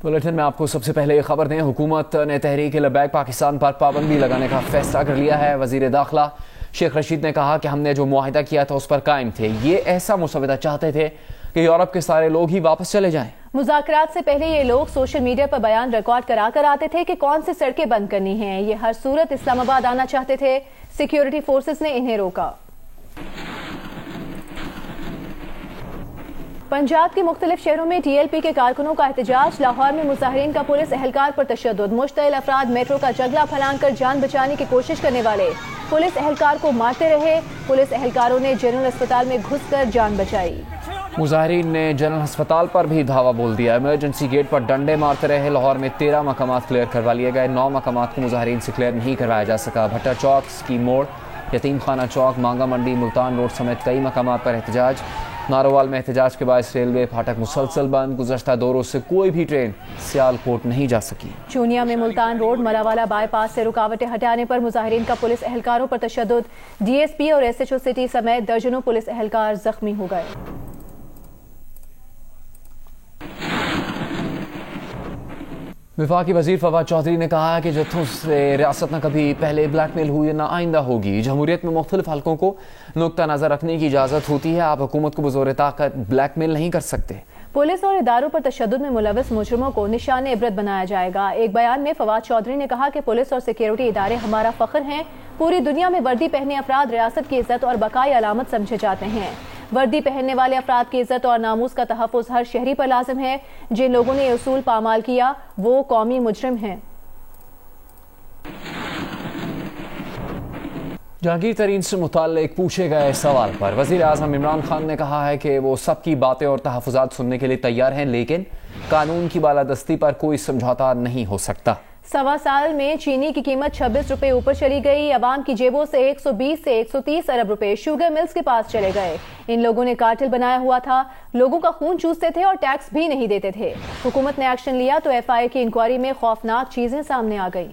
Bulletin में आपको सबसे पहले ये खबर दें, हुकूमत ने तहरीक लबैक पाकिस्तान पर पाबंदी लगाने का फैसला कर लिया है। वजीर दाखिला शेख रशीद ने कहा कि हमने जो मुआहिदा किया था उस पर कायम थे। ये ऐसा मुसविदा चाहते थे कि यूरोप के सारे लोग ही वापस चले जाएं। मुज़ाकरात से पहले ये लोग सोशल मीडिया पर बयान रिकॉर्ड करा कर आते थे कि कौन सी सड़कें बंद करनी हैं। ये हर सूरत इस्लामाबाद आना चाहते थे। सिक्योरिटी फोर्सेस ने इन्हें रोका। पंजाब के मुख्तलिफ शहरों में TLP के कारकुनों का एहतजाज। लाहौर में मुजाहिरीन का पुलिस एहलकार पर तशद्दुद। मुश्तइल अफराद मेट्रो का जगला फैलाकर जान बचाने की कोशिश करने वाले पुलिस एहलकार को मारते रहे। पुलिस एहलकारों ने जनरल अस्पताल में घुसकर जान बचाई। मुजाहिरीन ने जनरल अस्पताल पर भी धावा बोल दिया। इमरजेंसी गेट पर डंडे मारते रहे। लाहौर में 13 मकामात क्लियर करवा लिए गए। 9 मकामात को मुजाहिरीन से क्लियर नहीं करवाया जा सका। भट्टा चौक, स्कीम मोड़, यतीम खाना चौक, मांगा मंडी, मुल्तान रोड समेत कई मकामात पर एहतजाज। नारोवाल में एहतजाज के बाद रेलवे फाटक मुसलसल बंद। गुज़श्ता 2 रोज से कोई भी ट्रेन सियालकोट नहीं जा सकी। चूनिया में मुल्तान रोड मलावाला बाईपास से रुकावटें हटाने पर मुजाहिरीन का पुलिस एहलकारों पर तशद्दुद। DSP और SHO सिटी समेत दर्जनों पुलिस एहलकार जख्मी हो गए। वफाकी वजीर फवाद चौधरी ने कहा है कि जत्थों से रियासत न कभी पहले ब्लैकमेल हुई है न आइंदा होगी। जमहूरियत में मुख्तलिफ हलकों को नुक्ता नज़र रखने की इजाज़त होती है। आप हुकूमत को बज़ोर ताकत ब्लैकमेल नहीं कर सकते। पुलिस और इदारों पर तशद्दुद में मुलविस मुजरिमों को निशान इबरत बनाया जाएगा। एक बयान में फवाद चौधरी ने कहा कि पुलिस और सिक्योरिटी इदारे हमारा फख्र हैं। पूरी दुनिया में वर्दी पहने अफराद रियासत की इज्जत और बकाई अलामत समझे जाते हैं। वर्दी पहनने वाले अफराद की इज्जत और नामूस का तहफ़्फ़ुज़ हर शहरी पर लाजिम है। जिन लोगों ने ये उसूल पामाल किया वो कौमी मुजरिम हैं। जहांगीर तरीन से मुताल्लिक पूछे गए सवाल पर वज़ीर आज़म इमरान खान ने कहा है कि वो सबकी बातें और तहफ़्फ़ुज़ात सुनने के लिए तैयार हैं, लेकिन कानून की बालादस्ती पर कोई समझौता नहीं हो सकता। 1.25 साल में चीनी की कीमत 26 रुपए ऊपर चली गई। अवाम की जेबों से 120 से 130 अरब रुपए शुगर मिल्स के पास चले गए। इन लोगों ने कार्टेल बनाया हुआ था, लोगों का खून चूसते थे और टैक्स भी नहीं देते थे। हुकूमत ने एक्शन लिया तो FIA की इंक्वायरी में खौफनाक चीजें सामने आ गई।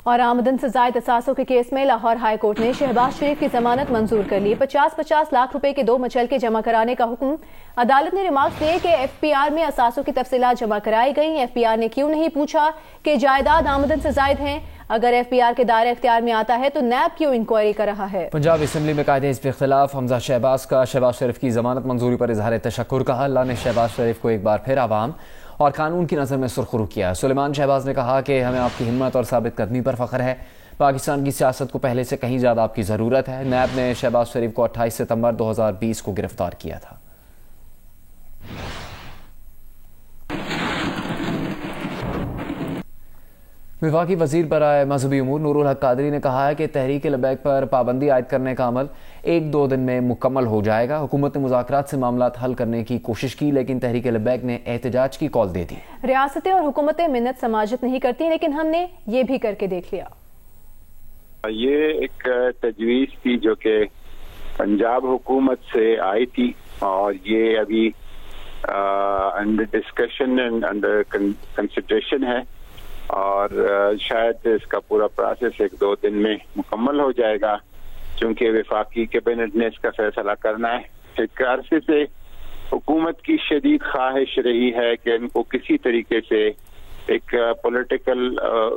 और आमदन से जायद असासों के केस में लाहौर हाई कोर्ट ने शहबाज शरीफ की जमानत मंजूर कर ली। 50-50 लाख रुपए के 2 मुचलके जमा कराने का हुक्म। अदालत ने रिमार्क्स दिए कि FPR में असासों की तफसीलात जमा कराई गई। FPR ने क्यों नहीं पूछा कि जायदाद आमदन से जायद हैं। अगर FPR के दायरे इख्तियार में आता है तो नैब क्यों इंक्वायरी कर रहा है। पंजाब असम्बली में कायदे हिज़्ब इख्तिलाफ। हमजा शहबाज का शहबाज शरीफ की जमानत मंजूरी पर इजहार तशक्कुर का। अल्लाह ने शहबाज शरीफ को एक बार फिर आवाम और कानून की नज़र में सुरखरू किया। सुलेमान शहबाज ने कहा कि हमें आपकी हिम्मत और साबित कदमी पर फख्र है। पाकिस्तान की सियासत को पहले से कहीं ज़्यादा आपकी ज़रूरत है। नैब ने शहबाज शरीफ को 28 सितंबर 2020 को गिरफ्तार किया था। वफाकी वजीर बराए मजहबी उमूर नूरुल हक कादरी ने कहा है कि तहरीक लबैक पर पाबंदी आयद करने का अमल 1-2 दिन में मुकम्मल हो जाएगा। हुकूमत ने मुज़ाकरात से मामला हल करने की कोशिश की, लेकिन तहरीक लबैक ने एहतजाज की कॉल दे दी। रियासतें और हुकूमतें मिन्नत समाजत नहीं करती, लेकिन हमने ये भी करके देख लिया। ये एक तजवीज़ थी जो कि पंजाब हुकूमत से आई थी और ये अभी under discussion and under consideration है और शायद इसका पूरा प्रोसेस 1-2 दिन में मुकम्मल हो जाएगा, क्योंकि वफाकी कैबिनेट ने इसका फैसला करना है। एक अरसे से हुकूमत की शदीद ख्वाहिश रही है कि इनको किसी तरीके से एक पॉलिटिकल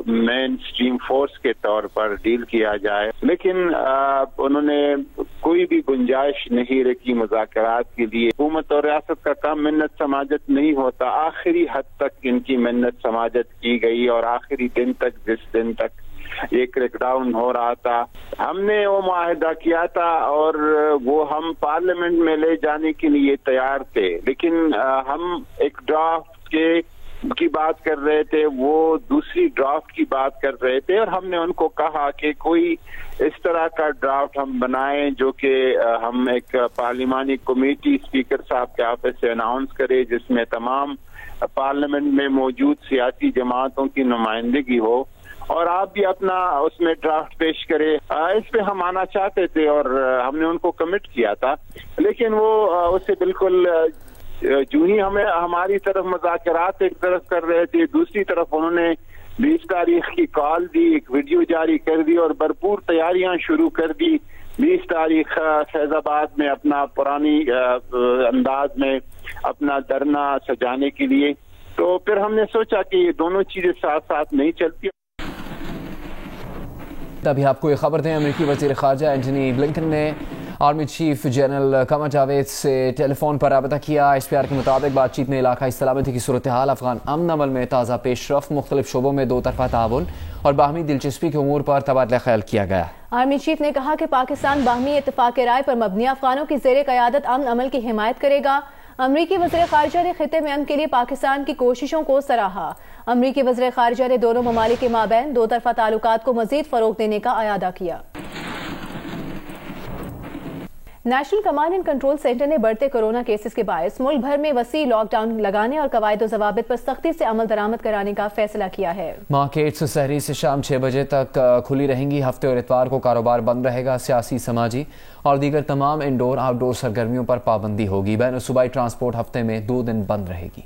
मेन स्ट्रीम फोर्स के तौर पर डील किया जाए, लेकिन उन्होंने कोई भी गुंजाइश नहीं रखी मुज़ाकरात के लिए। हुकूमत और रियासत का काम मिन्नत समाजत नहीं होता। आखिरी हद तक इनकी मिन्नत समाजत की गई और आखिरी दिन तक, जिस दिन तक ये क्रैकडाउन हो रहा था, हमने वो मुआहिदा किया था और वो हम पार्लियामेंट में ले जाने के लिए तैयार थे, लेकिन हम एक ड्राफ्ट की बात कर रहे थे, वो दूसरी ड्राफ्ट की बात कर रहे थे और हमने उनको कहा कि कोई इस तरह का ड्राफ्ट हम बनाएं जो कि हम एक पार्लिमानी कमेटी स्पीकर साहब के ऑफिस से अनाउंस करें, जिसमें तमाम पार्लियामेंट में मौजूद सियासी जमातों की नुमाइंदगी हो और आप भी अपना उसमें ड्राफ्ट पेश करें। इस पे हम आना चाहते थे और हमने उनको कमिट किया था, लेकिन वो उससे बिल्कुल जो ही हमें हमारी तरफ मुज़ाकरात एक तरफ कर रहे थे, दूसरी तरफ उन्होंने 20 तारीख की कॉल दी, एक वीडियो जारी कर दी और भरपूर तैयारियां शुरू कर दी 20 तारीख फैजाबाद में अपना पुरानी अंदाज में अपना धरना सजाने के लिए। तो फिर हमने सोचा कि ये दोनों चीजें साथ साथ नहीं चलती। तभी आपको ये खबर दें, अमेरिकी वज़ीर ख़ारजा एंटनी ब्लिंकन ने army chief general Qamar Javed से टेलीफोन पर रब्ता किया। SPR के मुताबिक बातचीत में इलाकाई सलामती की सूरत हाल, अफगान अमन अमल में ताज़ा पेशरफ, मुख्तलिफ शोबों में दो तरफा ताउन और बाहमी दिलचस्पी के उमूर पर तबादला ख्याल किया गया। आर्मी चीफ ने कहा कि पाकिस्तान बाहमी इत्तेफाक राय पर मबनी अफगानों की ज़ेर क़यादत अमन अमल की हिमायत करेगा। अमरीकी वज़ीर ख़ारजा ने खित्ते में अमन के लिए पाकिस्तान की कोशिशों को सराहा। अमरीकी वज़ीर ख़ारजा ने दोनों ममालिक के माबैन दो तरफा ताल्लुकात को मज़ीद फ़रोग़ देने का अयादा किया। National command and control centre ने बढ़ते कोरोना केसेस के बायस मुल्क भर में वसी लॉकडाउन लगाने और कवायद और ज़वाबित पर सख्ती से अमल दरामद कराने का फैसला किया है। मार्केट्स सहरी से शाम 6 बजे तक खुली रहेंगी। हफ्ते और इतवार को कारोबार बंद रहेगा। सियासी, समाजी और दीगर तमाम इंडोर आउटडोर सरगर्मियों पर पाबंदी होगी। बैन सूबाई ट्रांसपोर्ट हफ्ते में 2 दिन बंद रहेगी।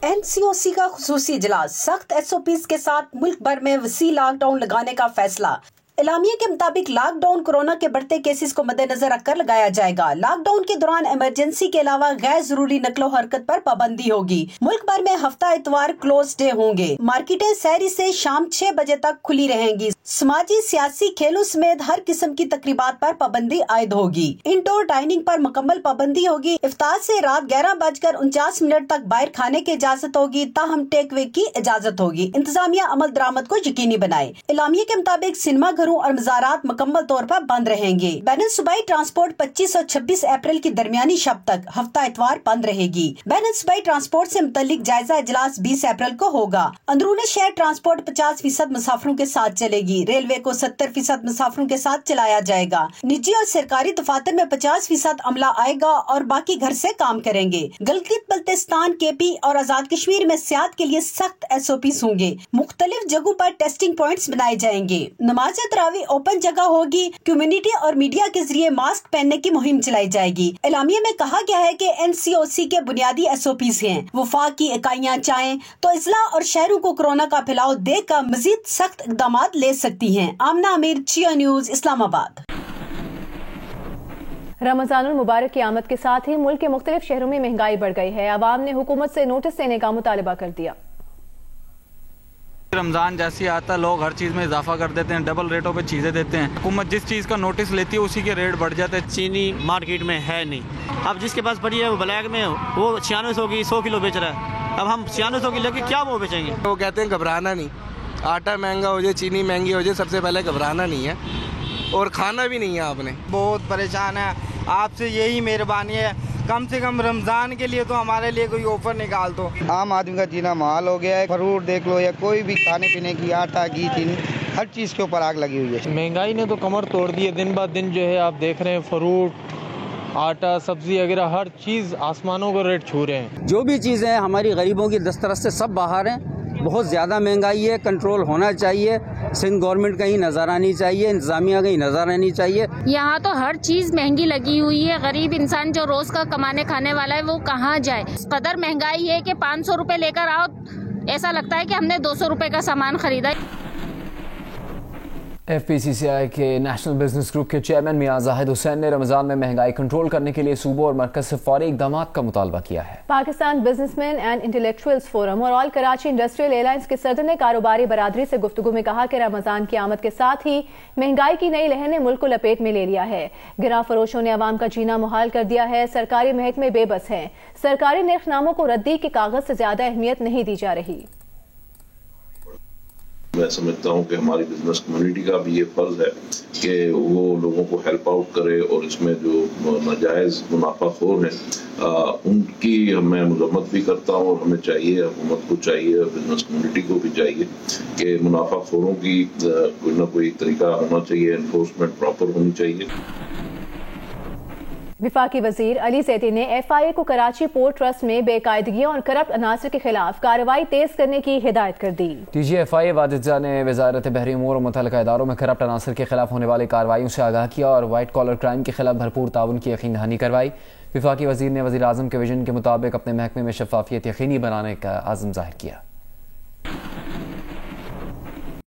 NCOC का खुसूसी इजलास, सख्त SOPs के साथ मुल्क भर में वसी लॉकडाउन लगाने का फैसला। एलामिया के मुताबिक लॉकडाउन कोरोना के बढ़ते केसेस को मद्देनजर रखकर लगाया जाएगा। लॉकडाउन के दौरान इमरजेंसी के अलावा गैर जरूरी नकलो हरकत पर पाबंदी होगी। मुल्क भर में हफ्ता इतवार क्लोज डे होंगे। मार्केटें सहरी से शाम 6 बजे तक खुली रहेंगी। समाजी, सियासी, खेलों समेत हर किस्म की तकरीबात पर पाबंदी आयद होगी। इंडोर डाइनिंग पर मुकम्मल पाबंदी होगी। इफ्तार से रात 11:49 तक बाहर खाने की इजाजत होगी, ताहम टेक वे की इजाजत होगी। इंतजामिया अमल दरामद को यकीनी बनाए। एलामिया के मुताबिक सिनेमा और मज़ारात मुकम्मल तौर पर बंद रहेंगे। बैनुल सूबाई ट्रांसपोर्ट 25 और 26 अप्रैल की दरमियानी शब तक हफ्ता इतवार बंद रहेगी। बैनुल सूबाई ट्रांसपोर्ट से मुतल्लिक जायजा इजलास 20 अप्रैल को होगा। अंदरूनी शहर ट्रांसपोर्ट 50% मुसाफिरों के साथ चलेगी। रेलवे को 70% मुसाफिरों के साथ चलाया जाएगा। निजी और सरकारी दफातर में 50% अमला आएगा और बाकी घर से काम करेंगे। गिलगित बल्तिस्तान, KP और आजाद कश्मीर में सियाहत के लिए सख्त SOPs होंगे। मुख्तलिफ जगहों पर टेस्टिंग पॉइंट्स बनाए जाएंगे। नमाज तरावी ओपन जगह होगी। कम्युनिटी और मीडिया के जरिए मास्क पहनने की मुहिम चलाई जाएगी। एलामिया में कहा गया है कि NCOC के बुनियादी SOPs हैं। वफाक की इकाइयां चाहें तो इजला और शहरों को कोरोना का फैलाव देखकर मजीद सख्त इक़दाम ले सकती हैं। आमना आमिर, जियो न्यूज, इस्लामाबाद। रमजानुल मुबारक की आमद के साथ ही मुल्क के मुख्तलिफ शहरों में महंगाई बढ़ गई है। अवाम ने हुकूमत से नोटिस देने का मुतालबा कर दिया। रमज़ान जैसे आता है लोग हर चीज़ में इजाफा कर देते हैं, डबल रेटों पे चीज़ें देते हैं। हुकूमत जिस चीज़ का नोटिस लेती है उसी के रेट बढ़ जाते हैं। चीनी मार्केट में है नहीं। अब जिसके पास पड़ी है वो ब्लैक में वो 9600 की 100 किलो बेच रहा है। अब हम 9600 की लेके क्या वो बेचेंगे? वो कहते हैं घबराना नहीं, आटा महंगा हो जाए, चीनी महंगी हो जाए, सबसे पहले घबराना नहीं है और खाना भी नहीं है। आपने बहुत परेशान है, आपसे यही मेहरबानी है, कम से कम रमजान के लिए तो हमारे लिए कोई ऑफर निकाल दो। आम आदमी का जीना महाल हो गया है। फ्रूट देख लो या कोई भी खाने पीने की, आटा, घी, चीनी, हर चीज़ के ऊपर आग लगी हुई है। महंगाई ने तो कमर तोड़ दी है। दिन ब दिन जो है आप देख रहे हैं फ्रूट, आटा, सब्जी वगैरह हर चीज़ आसमानों को रेट छू रहे हैं। जो भी चीज़ें हैं हमारी गरीबों की दस्तरस से सब बाहर हैं। बहुत ज़्यादा महंगाई है, कंट्रोल होना चाहिए। सिंध गवर्नमेंट कहीं नजर आनी चाहिए, इंतजामिया कहीं नजर आनी चाहिए। यहाँ तो हर चीज महंगी लगी हुई है। गरीब इंसान जो रोज का कमाने खाने वाला है वो कहाँ जाए? कदर महंगाई है कि 500 रुपए लेकर आओ, ऐसा लगता है कि हमने 200 रुपए का सामान खरीदा। FPCCI के नेशनल बिजनेस ग्रुप के चेयरमैन मियां जाहिद हुसैन ने रमजान में महंगाई कंट्रोल करने के लिए सूबों और मरकज से फौरी इक़दाम का मुतालबा किया है। Pakistan businessman and intellectuals forum और ऑल कराची इंडस्ट्रियल एयरलाइंस के सदर ने कारोबारी बरादरी से गुफ्तगू में कहा कि रमजान की आमद के साथ ही महंगाई की नई लहर ने मुल्क को लपेट में ले लिया है। गिरा फरोशों ने अवाम का जीना मुहाल कर दिया है। सरकारी महकमे बेबस हैं। सरकारी निर्खनामों को रद्दी के कागज से ज्यादा अहमियत नहीं दी जा रही। मैं समझता हूँ कि हमारी बिजनेस कम्युनिटी का भी ये फर्ज है कि वो लोगों को हेल्प आउट करे और इसमें जो नाजायज मुनाफाखोर हैं उनकी मैं मजम्मत भी करता हूँ। और हमें चाहिए, हुकूमत को चाहिए, बिजनेस कम्युनिटी को भी चाहिए कि मुनाफाखोरों की कोई ना कोई तरीका होना चाहिए, एनफोर्समेंट प्रॉपर होनी चाहिए। विफाकी वजीर अली जैदी ने FIA को कराची पोर्ट ट्रस्ट में बेकायदगियों और करप्ट अनासर के खिलाफ कार्रवाई तेज करने की हिदायत कर दी। DG FIA वाजिदा ने वजारत बहरी अमूर और मुतल्लिका इदारों में करप्ट अनासर के खिलाफ होने वाली कार्रवाइयों से आगाह किया और वाइट कॉलर क्राइम के खिलाफ भरपूर ताउन की यकीन दहानी करवाई। विफाकी वजीर ने वजीर आजम के विजन के मुताबिक अपने महकमे में शफाफियत यकीनी बनाने का आज़म जाहिर किया।